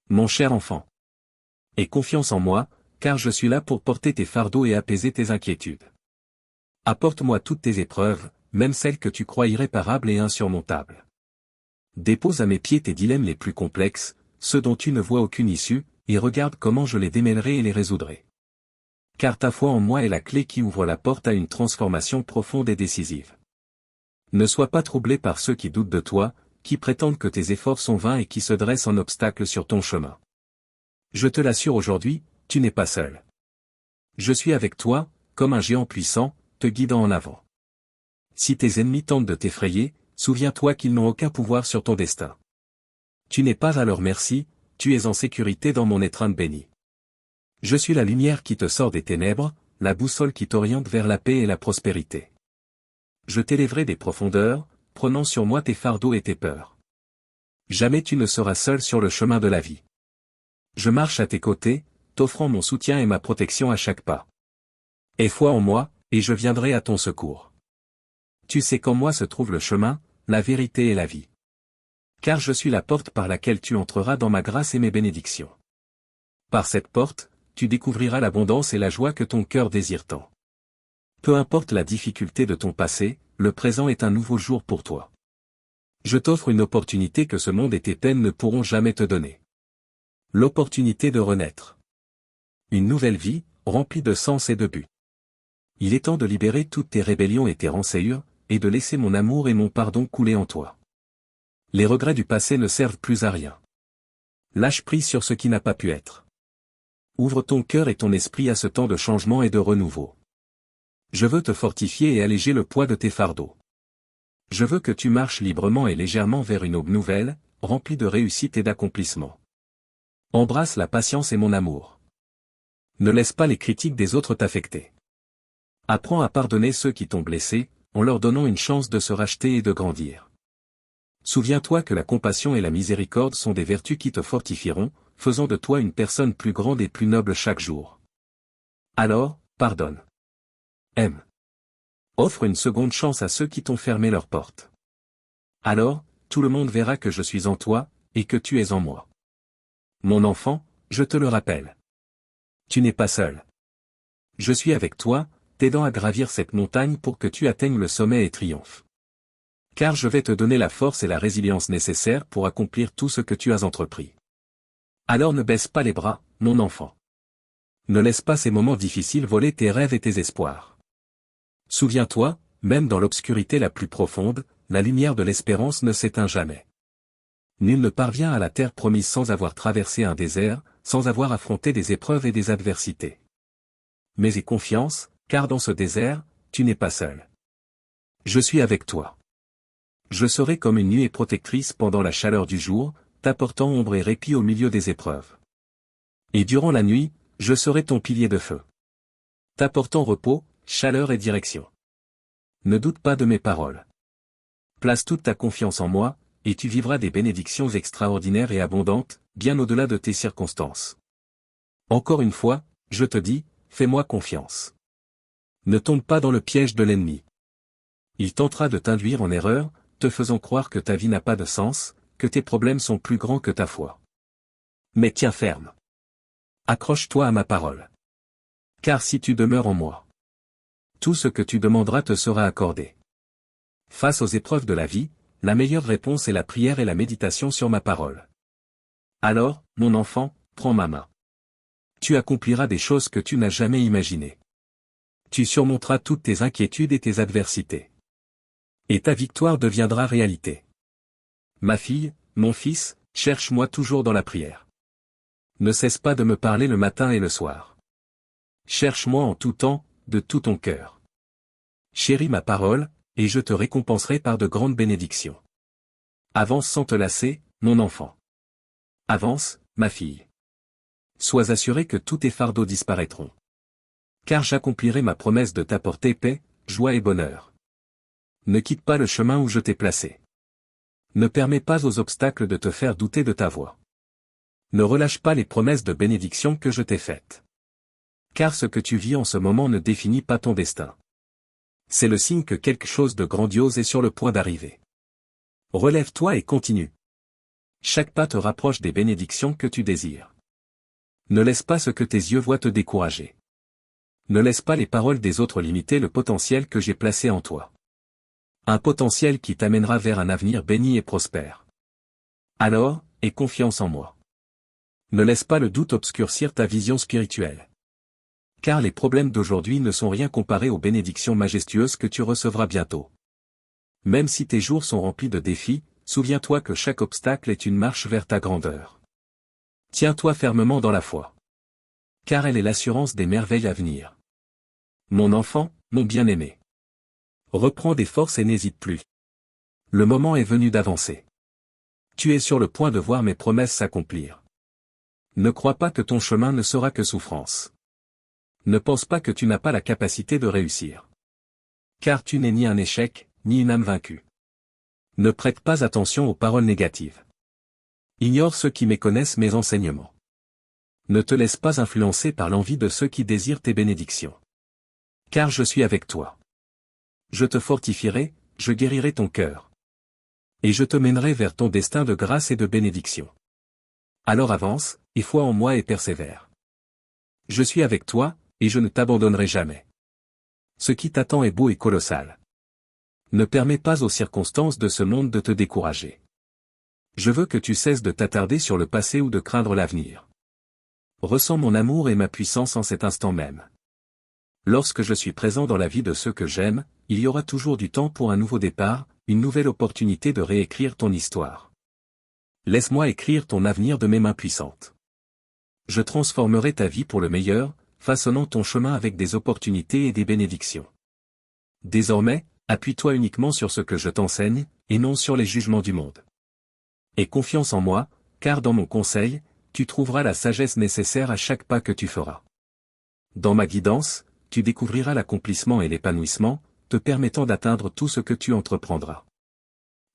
Mon cher enfant. Aie confiance en moi, car je suis là pour porter tes fardeaux et apaiser tes inquiétudes. Apporte-moi toutes tes épreuves, même celles que tu crois irréparables et insurmontables. Dépose à mes pieds tes dilemmes les plus complexes, ceux dont tu ne vois aucune issue, et regarde comment je les démêlerai et les résoudrai. Car ta foi en moi est la clé qui ouvre la porte à une transformation profonde et décisive. Ne sois pas troublé par ceux qui doutent de toi, qui prétendent que tes efforts sont vains et qui se dressent en obstacle sur ton chemin. Je te l'assure aujourd'hui, tu n'es pas seul. Je suis avec toi, comme un géant puissant, te guidant en avant. Si tes ennemis tentent de t'effrayer, souviens-toi qu'ils n'ont aucun pouvoir sur ton destin. Tu n'es pas à leur merci, tu es en sécurité dans mon étreinte bénie. Je suis la lumière qui te sort des ténèbres, la boussole qui t'oriente vers la paix et la prospérité. Je t'élèverai des profondeurs, prenant sur moi tes fardeaux et tes peurs. Jamais tu ne seras seul sur le chemin de la vie. Je marche à tes côtés, t'offrant mon soutien et ma protection à chaque pas. Aie foi en moi, et je viendrai à ton secours. Tu sais qu'en moi se trouve le chemin, la vérité et la vie. Car je suis la porte par laquelle tu entreras dans ma grâce et mes bénédictions. Par cette porte, tu découvriras l'abondance et la joie que ton cœur désire tant. Peu importe la difficulté de ton passé, le présent est un nouveau jour pour toi. Je t'offre une opportunité que ce monde et tes peines ne pourront jamais te donner. L'opportunité de renaître. Une nouvelle vie, remplie de sens et de but. Il est temps de libérer toutes tes rébellions et tes rançayures, et de laisser mon amour et mon pardon couler en toi. Les regrets du passé ne servent plus à rien. Lâche prise sur ce qui n'a pas pu être. Ouvre ton cœur et ton esprit à ce temps de changement et de renouveau. Je veux te fortifier et alléger le poids de tes fardeaux. Je veux que tu marches librement et légèrement vers une aube nouvelle, remplie de réussite et d'accomplissement. Embrasse la patience et mon amour. Ne laisse pas les critiques des autres t'affecter. Apprends à pardonner ceux qui t'ont blessé, en leur donnant une chance de se racheter et de grandir. Souviens-toi que la compassion et la miséricorde sont des vertus qui te fortifieront, faisant de toi une personne plus grande et plus noble chaque jour. Alors, pardonne. Aime. Offre une seconde chance à ceux qui t'ont fermé leurs portes. Alors, tout le monde verra que je suis en toi, et que tu es en moi. Mon enfant, je te le rappelle. Tu n'es pas seul. Je suis avec toi, t'aidant à gravir cette montagne pour que tu atteignes le sommet et triomphes. Car je vais te donner la force et la résilience nécessaires pour accomplir tout ce que tu as entrepris. Alors ne baisse pas les bras, mon enfant. Ne laisse pas ces moments difficiles voler tes rêves et tes espoirs. Souviens-toi, même dans l'obscurité la plus profonde, la lumière de l'espérance ne s'éteint jamais. Nul ne parvient à la terre promise sans avoir traversé un désert, sans avoir affronté des épreuves et des adversités. Mais aie confiance, car dans ce désert, tu n'es pas seul. Je suis avec toi. Je serai comme une nuée protectrice pendant la chaleur du jour, t'apportant ombre et répit au milieu des épreuves. Et durant la nuit, je serai ton pilier de feu. T'apportant repos, chaleur et direction. Ne doute pas de mes paroles. Place toute ta confiance en moi, et tu vivras des bénédictions extraordinaires et abondantes, bien au-delà de tes circonstances. Encore une fois, je te dis, fais-moi confiance. Ne tombe pas dans le piège de l'ennemi. Il tentera de t'induire en erreur, te faisant croire que ta vie n'a pas de sens, que tes problèmes sont plus grands que ta foi. Mais tiens ferme. Accroche-toi à ma parole. Car si tu demeures en moi, tout ce que tu demanderas te sera accordé. Face aux épreuves de la vie, la meilleure réponse est la prière et la méditation sur ma parole. Alors, mon enfant, prends ma main. Tu accompliras des choses que tu n'as jamais imaginées. Tu surmonteras toutes tes inquiétudes et tes adversités. Et ta victoire deviendra réalité. Ma fille, mon fils, cherche-moi toujours dans la prière. Ne cesse pas de me parler le matin et le soir. Cherche-moi en tout temps, de tout ton cœur. Chéris ma parole, et je te récompenserai par de grandes bénédictions. Avance sans te lasser, mon enfant. Avance, ma fille. Sois assuré que tous tes fardeaux disparaîtront. Car j'accomplirai ma promesse de t'apporter paix, joie et bonheur. Ne quitte pas le chemin où je t'ai placé. Ne permets pas aux obstacles de te faire douter de ta voie. Ne relâche pas les promesses de bénédiction que je t'ai faites. Car ce que tu vis en ce moment ne définit pas ton destin. C'est le signe que quelque chose de grandiose est sur le point d'arriver. Relève-toi et continue. Chaque pas te rapproche des bénédictions que tu désires. Ne laisse pas ce que tes yeux voient te décourager. Ne laisse pas les paroles des autres limiter le potentiel que j'ai placé en toi. Un potentiel qui t'amènera vers un avenir béni et prospère. Alors, aie confiance en moi. Ne laisse pas le doute obscurcir ta vision spirituelle. Car les problèmes d'aujourd'hui ne sont rien comparés aux bénédictions majestueuses que tu recevras bientôt. Même si tes jours sont remplis de défis, souviens-toi que chaque obstacle est une marche vers ta grandeur. Tiens-toi fermement dans la foi. Car elle est l'assurance des merveilles à venir. Mon enfant, mon bien-aimé. Reprends des forces et n'hésite plus. Le moment est venu d'avancer. Tu es sur le point de voir mes promesses s'accomplir. Ne crois pas que ton chemin ne sera que souffrance. Ne pense pas que tu n'as pas la capacité de réussir. Car tu n'es ni un échec, ni une âme vaincue. Ne prête pas attention aux paroles négatives. Ignore ceux qui méconnaissent mes enseignements. Ne te laisse pas influencer par l'envie de ceux qui désirent tes bénédictions. Car je suis avec toi. Je te fortifierai, je guérirai ton cœur. Et je te mènerai vers ton destin de grâce et de bénédiction. Alors avance, et foi en moi et persévère. Je suis avec toi, et je ne t'abandonnerai jamais. Ce qui t'attend est beau et colossal. Ne permets pas aux circonstances de ce monde de te décourager. Je veux que tu cesses de t'attarder sur le passé ou de craindre l'avenir. Ressens mon amour et ma puissance en cet instant même. Lorsque je suis présent dans la vie de ceux que j'aime, il y aura toujours du temps pour un nouveau départ, une nouvelle opportunité de réécrire ton histoire. Laisse-moi écrire ton avenir de mes mains puissantes. Je transformerai ta vie pour le meilleur, façonnant ton chemin avec des opportunités et des bénédictions. Désormais, appuie-toi uniquement sur ce que je t'enseigne, et non sur les jugements du monde. Aie confiance en moi, car dans mon conseil, tu trouveras la sagesse nécessaire à chaque pas que tu feras. Dans ma guidance, tu découvriras l'accomplissement et l'épanouissement, te permettant d'atteindre tout ce que tu entreprendras.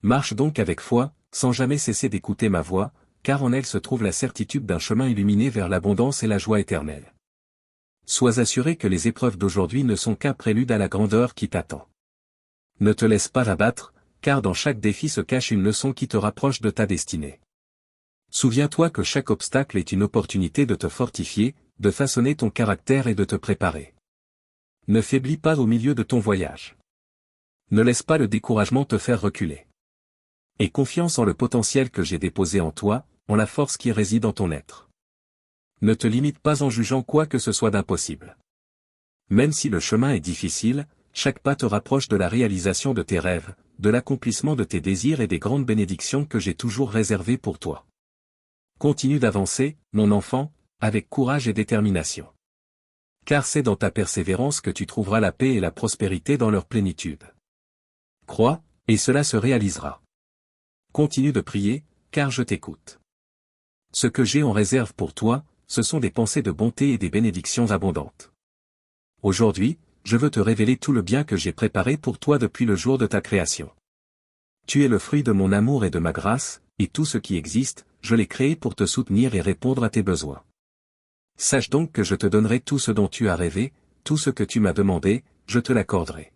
Marche donc avec foi, sans jamais cesser d'écouter ma voix, car en elle se trouve la certitude d'un chemin illuminé vers l'abondance et la joie éternelle. Sois assuré que les épreuves d'aujourd'hui ne sont qu'un prélude à la grandeur qui t'attend. Ne te laisse pas abattre, car dans chaque défi se cache une leçon qui te rapproche de ta destinée. Souviens-toi que chaque obstacle est une opportunité de te fortifier, de façonner ton caractère et de te préparer. Ne faiblis pas au milieu de ton voyage. Ne laisse pas le découragement te faire reculer. Aie confiance en le potentiel que j'ai déposé en toi, en la force qui réside en ton être. Ne te limite pas en jugeant quoi que ce soit d'impossible. Même si le chemin est difficile, chaque pas te rapproche de la réalisation de tes rêves, de l'accomplissement de tes désirs et des grandes bénédictions que j'ai toujours réservées pour toi. Continue d'avancer, mon enfant, avec courage et détermination. Car c'est dans ta persévérance que tu trouveras la paix et la prospérité dans leur plénitude. Crois, et cela se réalisera. Continue de prier, car je t'écoute. Ce que j'ai en réserve pour toi, ce sont des pensées de bonté et des bénédictions abondantes. Aujourd'hui, je veux te révéler tout le bien que j'ai préparé pour toi depuis le jour de ta création. Tu es le fruit de mon amour et de ma grâce, et tout ce qui existe, je l'ai créé pour te soutenir et répondre à tes besoins. Sache donc que je te donnerai tout ce dont tu as rêvé, tout ce que tu m'as demandé, je te l'accorderai.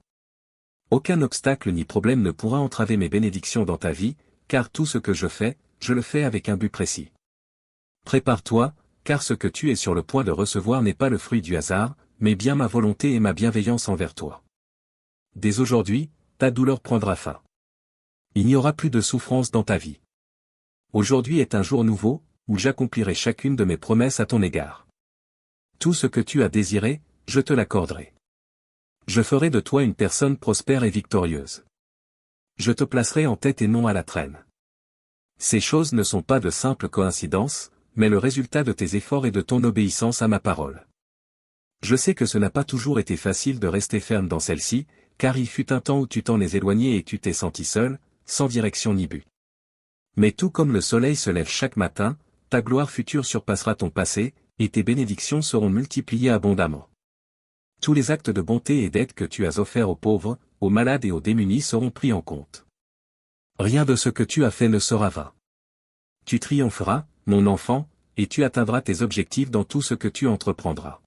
Aucun obstacle ni problème ne pourra entraver mes bénédictions dans ta vie, car tout ce que je fais, je le fais avec un but précis. Prépare-toi, car ce que tu es sur le point de recevoir n'est pas le fruit du hasard, mais bien ma volonté et ma bienveillance envers toi. Dès aujourd'hui, ta douleur prendra fin. Il n'y aura plus de souffrance dans ta vie. Aujourd'hui est un jour nouveau, où j'accomplirai chacune de mes promesses à ton égard. Tout ce que tu as désiré, je te l'accorderai. Je ferai de toi une personne prospère et victorieuse. Je te placerai en tête et non à la traîne. Ces choses ne sont pas de simples coïncidences, mais le résultat de tes efforts et de ton obéissance à ma parole. Je sais que ce n'a pas toujours été facile de rester ferme dans celle-ci, car il fut un temps où tu t'en es éloigné et tu t'es senti seul, sans direction ni but. Mais tout comme le soleil se lève chaque matin, ta gloire future surpassera ton passé, et tes bénédictions seront multipliées abondamment. Tous les actes de bonté et d'aide que tu as offerts aux pauvres, aux malades et aux démunis seront pris en compte. Rien de ce que tu as fait ne sera vain. Tu triompheras, mon enfant, et tu atteindras tes objectifs dans tout ce que tu entreprendras.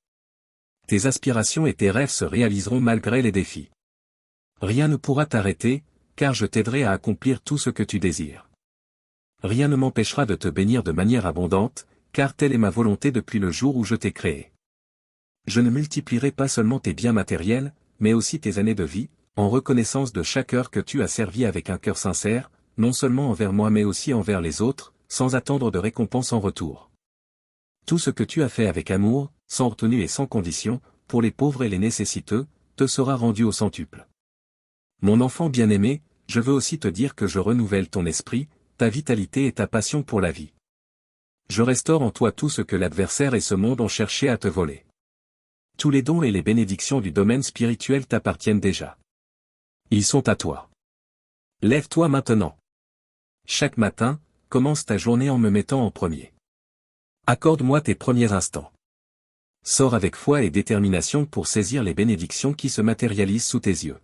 Tes aspirations et tes rêves se réaliseront malgré les défis. Rien ne pourra t'arrêter, car je t'aiderai à accomplir tout ce que tu désires. Rien ne m'empêchera de te bénir de manière abondante, car telle est ma volonté depuis le jour où je t'ai créé. Je ne multiplierai pas seulement tes biens matériels, mais aussi tes années de vie, en reconnaissance de chaque heure que tu as servi avec un cœur sincère, non seulement envers moi mais aussi envers les autres, sans attendre de récompense en retour. Tout ce que tu as fait avec amour, sans retenue et sans condition, pour les pauvres et les nécessiteux, te sera rendu au centuple. Mon enfant bien-aimé, je veux aussi te dire que je renouvelle ton esprit, ta vitalité et ta passion pour la vie. Je restaure en toi tout ce que l'adversaire et ce monde ont cherché à te voler. Tous les dons et les bénédictions du domaine spirituel t'appartiennent déjà. Ils sont à toi. Lève-toi maintenant. Chaque matin, commence ta journée en me mettant en premier. Accorde-moi tes premiers instants. Sors avec foi et détermination pour saisir les bénédictions qui se matérialisent sous tes yeux.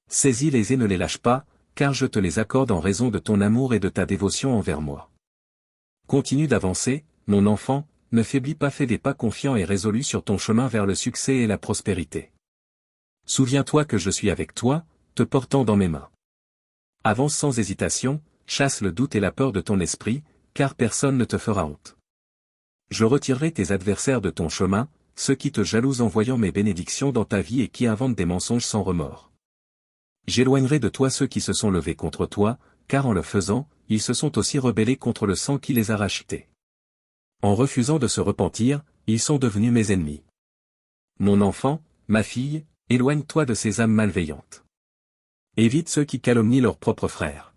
Saisis-les et ne les lâche pas, car je te les accorde en raison de ton amour et de ta dévotion envers moi. Continue d'avancer, mon enfant, ne faiblis pas, fais des pas confiants et résolus sur ton chemin vers le succès et la prospérité. Souviens-toi que je suis avec toi, te portant dans mes mains. Avance sans hésitation, chasse le doute et la peur de ton esprit, car personne ne te fera honte. Je retirerai tes adversaires de ton chemin, ceux qui te jalousent en voyant mes bénédictions dans ta vie et qui inventent des mensonges sans remords. J'éloignerai de toi ceux qui se sont levés contre toi, car en le faisant, ils se sont aussi rebellés contre le sang qui les a rachetés. En refusant de se repentir, ils sont devenus mes ennemis. Mon enfant, ma fille, éloigne-toi de ces âmes malveillantes. Évite ceux qui calomnient leurs propres frères.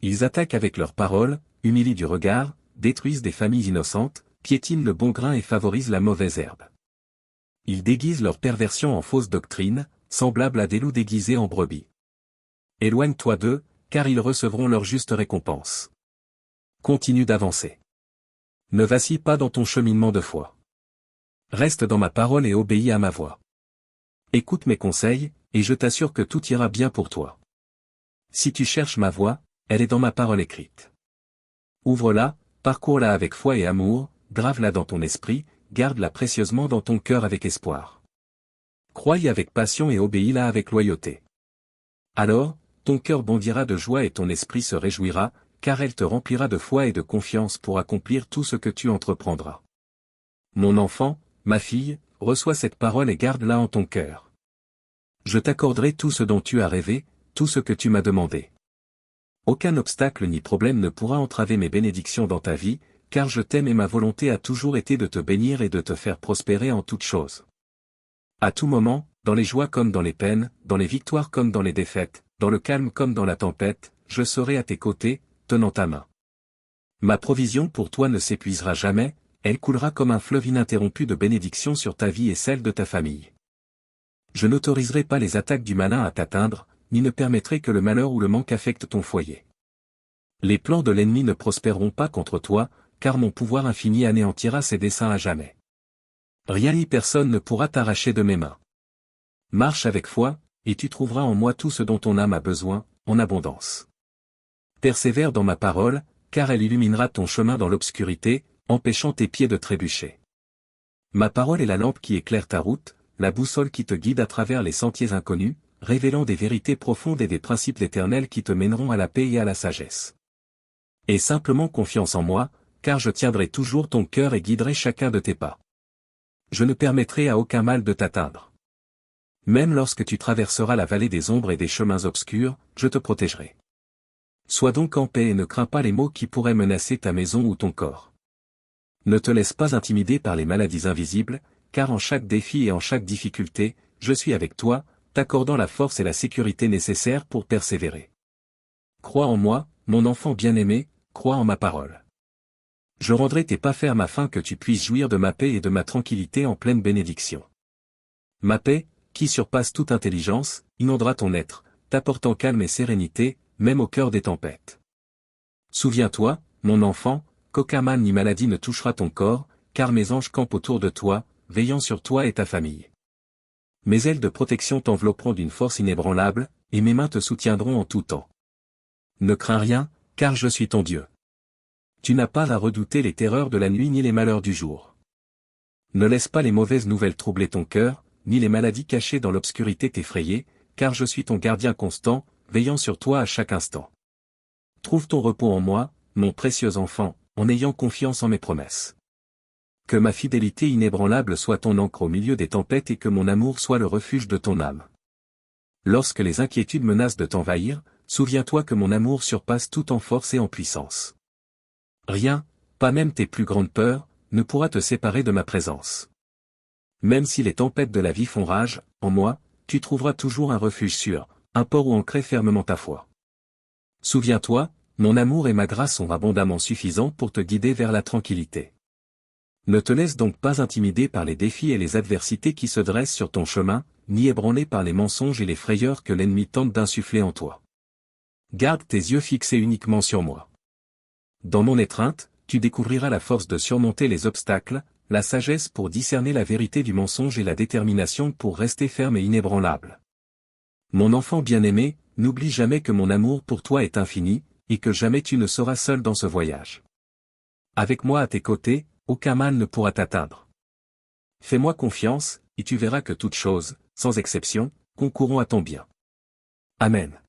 Ils attaquent avec leurs paroles, humilient du regard, détruisent des familles innocentes, piétinent le bon grain et favorisent la mauvaise herbe. Ils déguisent leur perversion en fausse doctrine, semblable à des loups déguisés en brebis. Éloigne-toi d'eux, car ils recevront leur juste récompense. Continue d'avancer. Ne vacille pas dans ton cheminement de foi. Reste dans ma parole et obéis à ma voix. Écoute mes conseils, et je t'assure que tout ira bien pour toi. Si tu cherches ma voix, elle est dans ma parole écrite. Ouvre-la, parcours-la avec foi et amour, grave-la dans ton esprit, garde-la précieusement dans ton cœur avec espoir. Crois-y avec passion et obéis-la avec loyauté. Alors, ton cœur bondira de joie et ton esprit se réjouira, car elle te remplira de foi et de confiance pour accomplir tout ce que tu entreprendras. Mon enfant, ma fille, reçois cette parole et garde-la en ton cœur. Je t'accorderai tout ce dont tu as rêvé, tout ce que tu m'as demandé. Aucun obstacle ni problème ne pourra entraver mes bénédictions dans ta vie, car je t'aime et ma volonté a toujours été de te bénir et de te faire prospérer en toutes choses. À tout moment, dans les joies comme dans les peines, dans les victoires comme dans les défaites, dans le calme comme dans la tempête, je serai à tes côtés, tenant ta main. Ma provision pour toi ne s'épuisera jamais, elle coulera comme un fleuve ininterrompu de bénédictions sur ta vie et celle de ta famille. Je n'autoriserai pas les attaques du malin à t'atteindre, ni ne permettrai que le malheur ou le manque affecte ton foyer. Les plans de l'ennemi ne prospéreront pas contre toi, car mon pouvoir infini anéantira ses desseins à jamais. Rien ni personne ne pourra t'arracher de mes mains. Marche avec foi, et tu trouveras en moi tout ce dont ton âme a besoin, en abondance. Persévère dans ma parole, car elle illuminera ton chemin dans l'obscurité, empêchant tes pieds de trébucher. Ma parole est la lampe qui éclaire ta route, la boussole qui te guide à travers les sentiers inconnus, révélant des vérités profondes et des principes éternels qui te mèneront à la paix et à la sagesse. Aie simplement confiance en moi, car je tiendrai toujours ton cœur et guiderai chacun de tes pas. Je ne permettrai à aucun mal de t'atteindre. Même lorsque tu traverseras la vallée des ombres et des chemins obscurs, je te protégerai. Sois donc en paix et ne crains pas les maux qui pourraient menacer ta maison ou ton corps. Ne te laisse pas intimider par les maladies invisibles, car en chaque défi et en chaque difficulté, je suis avec toi, t'accordant la force et la sécurité nécessaires pour persévérer. Crois en moi, mon enfant bien-aimé, crois en ma parole. Je rendrai tes pas fermes afin que tu puisses jouir de ma paix et de ma tranquillité en pleine bénédiction. Ma paix, qui surpasse toute intelligence, inondera ton être, t'apportant calme et sérénité, même au cœur des tempêtes. Souviens-toi, mon enfant, qu'aucun mal ni maladie ne touchera ton corps, car mes anges campent autour de toi, veillant sur toi et ta famille. Mes ailes de protection t'envelopperont d'une force inébranlable, et mes mains te soutiendront en tout temps. Ne crains rien, car je suis ton Dieu. Tu n'as pas à redouter les terreurs de la nuit ni les malheurs du jour. Ne laisse pas les mauvaises nouvelles troubler ton cœur, ni les maladies cachées dans l'obscurité t'effrayer, car je suis ton gardien constant, veillant sur toi à chaque instant. Trouve ton repos en moi, mon précieux enfant, en ayant confiance en mes promesses. Que ma fidélité inébranlable soit ton ancre au milieu des tempêtes et que mon amour soit le refuge de ton âme. Lorsque les inquiétudes menacent de t'envahir, souviens-toi que mon amour surpasse tout en force et en puissance. Rien, pas même tes plus grandes peurs, ne pourra te séparer de ma présence. Même si les tempêtes de la vie font rage, en moi, tu trouveras toujours un refuge sûr, un port où ancrer fermement ta foi. Souviens-toi, mon amour et ma grâce sont abondamment suffisants pour te guider vers la tranquillité. Ne te laisse donc pas intimider par les défis et les adversités qui se dressent sur ton chemin, ni ébranler par les mensonges et les frayeurs que l'ennemi tente d'insuffler en toi. Garde tes yeux fixés uniquement sur moi. Dans mon étreinte, tu découvriras la force de surmonter les obstacles, la sagesse pour discerner la vérité du mensonge et la détermination pour rester ferme et inébranlable. Mon enfant bien-aimé, n'oublie jamais que mon amour pour toi est infini, et que jamais tu ne seras seul dans ce voyage. Avec moi à tes côtés, aucun mal ne pourra t'atteindre. Fais-moi confiance, et tu verras que toutes choses, sans exception, concourront à ton bien. Amen.